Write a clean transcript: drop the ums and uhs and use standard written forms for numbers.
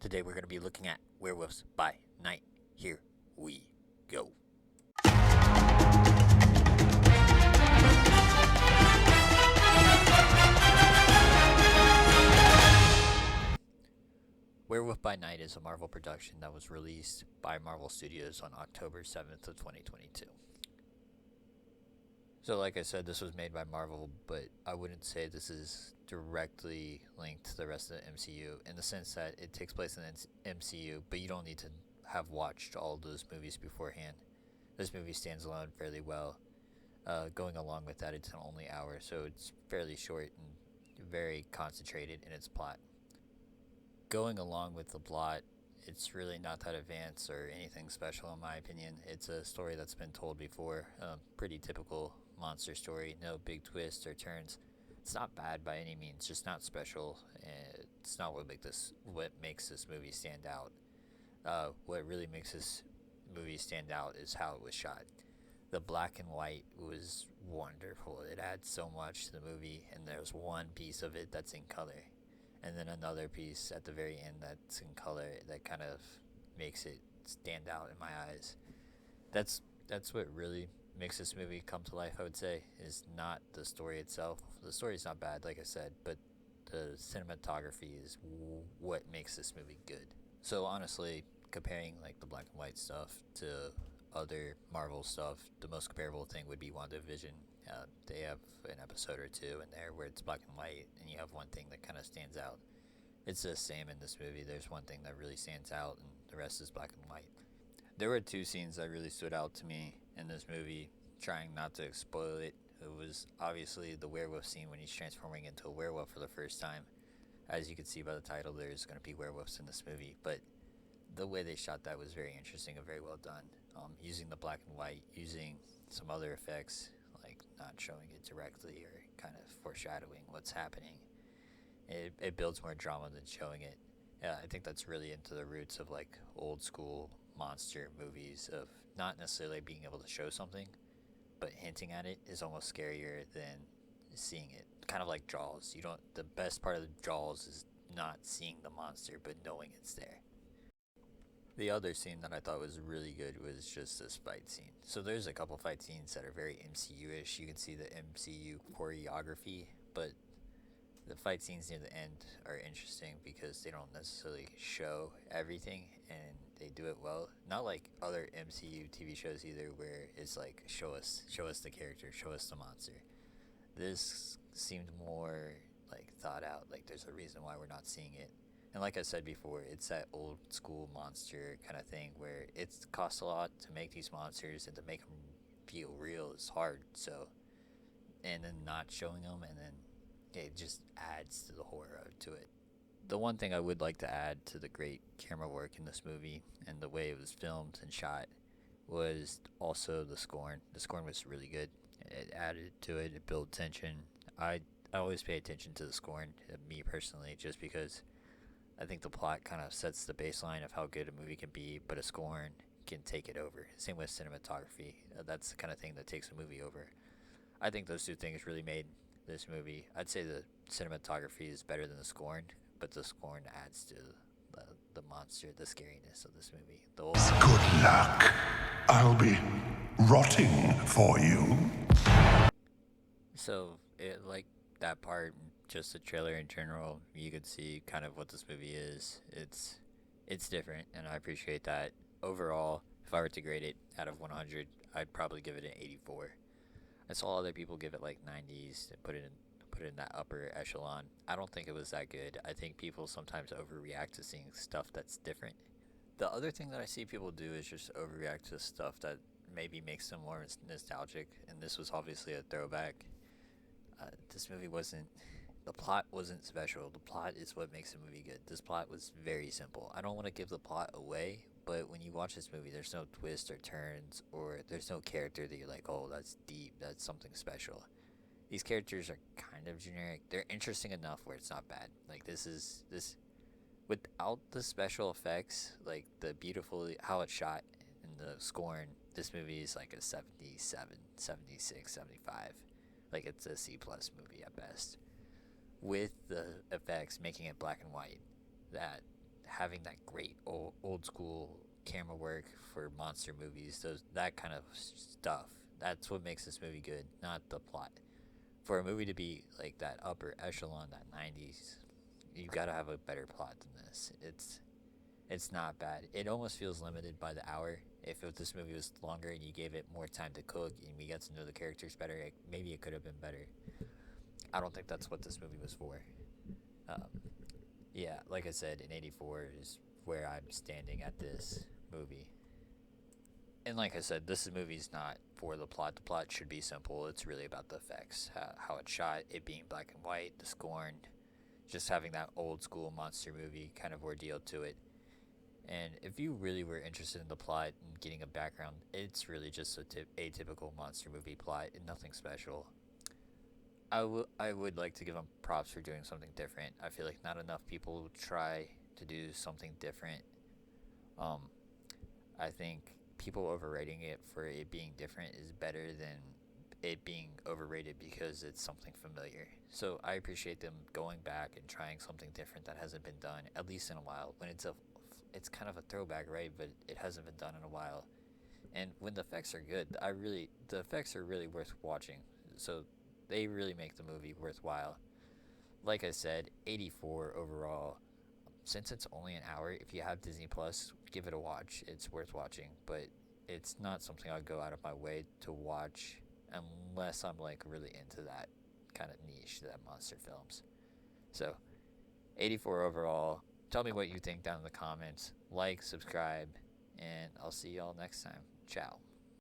Today we're going to be looking at Werewolves by Night. Here we go. Werewolf by Night is a Marvel production that was released by Marvel Studios on October 7th of 2022. So like I said, this was made by Marvel, but I wouldn't say this is directly linked to the rest of the MCU in the sense that it takes place in the MCU, but you don't need to have watched all those movies beforehand. This movie stands alone fairly well. Going along with that, it's an only hour, so it's fairly short and very concentrated in its plot. Going along with the plot, it's really not that advanced or anything special in my opinion. It's a story that's been told before, pretty typical monster story, no big twists or turns. It's not bad by any means, just not special. And it's not what makes this movie stand out. What really makes this movie stand out is how it was shot. The black and white was wonderful. It adds so much to the movie, and there's one piece of it that's in color, and then another piece at the very end that's in color that kind of makes it stand out in my eyes. That's what really makes this movie come to life, I would say, is not the story itself. The story's not bad, like I said, but the cinematography is what makes this movie good. So honestly, comparing like the black and white stuff to other Marvel stuff, the most comparable thing would be WandaVision. They have an episode or two in there where it's black and white, and you have one thing that kind of stands out. It's the same in this movie. There's one thing that really stands out, and the rest is black and white. There were two scenes that really stood out to me in this movie, trying not to spoil it. It was obviously the werewolf scene when he's transforming into a werewolf for the first time. As you can see by the title, there's going to be werewolves in this movie, but the way they shot that was very interesting and very well done. Using the black and white, using some other effects, like not showing it directly or kind of foreshadowing what's happening. It builds more drama than showing it. Yeah, I think that's really into the roots of like old school monster movies, of not necessarily being able to show something, but hinting at it is almost scarier than seeing it. Kind of like Jaws. The best part of Jaws is not seeing the monster, but knowing it's there. The other scene that I thought was really good was just this fight scene. So there's a couple fight scenes that are very MCU-ish. You can see the MCU choreography, but the fight scenes near the end are interesting because they don't necessarily show everything, and they do it well. Not like other MCU TV shows either, where it's like show us the character, show us the monster. This seemed more like thought out. Like there's a reason why we're not seeing it. And like I said before, it's that old school monster kind of thing where it costs a lot to make these monsters, and to make them feel real is hard. So, and then not showing them, and then it just adds to the horror to it. The one thing I would like to add to the great camera work in this movie and the way it was filmed and shot was also the scoring. The scoring was really good. It added to it. It built tension. I always pay attention to the scoring, me personally, just because I think the plot kind of sets the baseline of how good a movie can be, but a scoring can take it over. Same with cinematography. That's the kind of thing that takes a movie over. I think those two things really made this movie. I'd say the cinematography is better than the scoring, but the scoring adds to the monster, the scariness of this movie. Good luck. I'll be rotting for you. So, like that part, just the trailer in general, you could see kind of what this movie is. It's different, and I appreciate that. Overall, if I were to grade it out of 100, I'd probably give it an 84. I saw other people give it like 90s and put it in that upper echelon. I don't think it was that good. I think people sometimes overreact to seeing stuff that's different. The other thing that I see people do is just overreact to stuff that maybe makes them more nostalgic, and this was obviously a throwback. This movie the plot wasn't special. The plot is what makes the movie good. This plot was very simple. I don't want to give the plot away, but when you watch this movie, there's no twists or turns, or there's no character that you're like, oh, that's deep, that's something special. These characters are kind of generic. They're interesting enough where it's not bad. Like this without the special effects, like the beautiful how it's shot and the scoring, this movie is like a 77, 76, 75. Like it's a C plus movie at best. With the effects making it black and white, that having that great old school camera work for monster movies, that kind of stuff. That's what makes this movie good, not the plot. For a movie to be like that upper echelon, that 90s, you gotta have a better plot than this. It's not bad. It almost feels limited by the hour. If this movie was longer and you gave it more time to cook and we got to know the characters better, maybe it could have been better. I don't think that's what this movie was for. Um, yeah, like I said, in '84 is where I'm standing at this movie. And like I said, this movie's not for the plot. The plot should be simple. It's really about the effects, how it's shot, it being black and white, the scorn, just having that old school monster movie kind of ordeal to it. And if you really were interested in the plot and getting a background, it's really just a atypical monster movie plot and nothing special. I would like to give them props for doing something different. I feel like not enough people try to do something different. Um, I think people overrating it for it being different is better than it being overrated because it's something familiar. So I appreciate them going back and trying something different that hasn't been done at least in a while. When it's kind of a throwback, right? But it hasn't been done in a while. And when the effects are good, the effects are really worth watching. So they really make the movie worthwhile. Like I said, 84 overall. Since it's only an hour, if you have Disney Plus, give it a watch. It's worth watching, but it's not something I'd go out of my way to watch unless I'm like really into that kind of niche, that monster films. So, 84 overall. Tell me what you think down in the comments. Like, subscribe, and I'll see y'all next time. Ciao.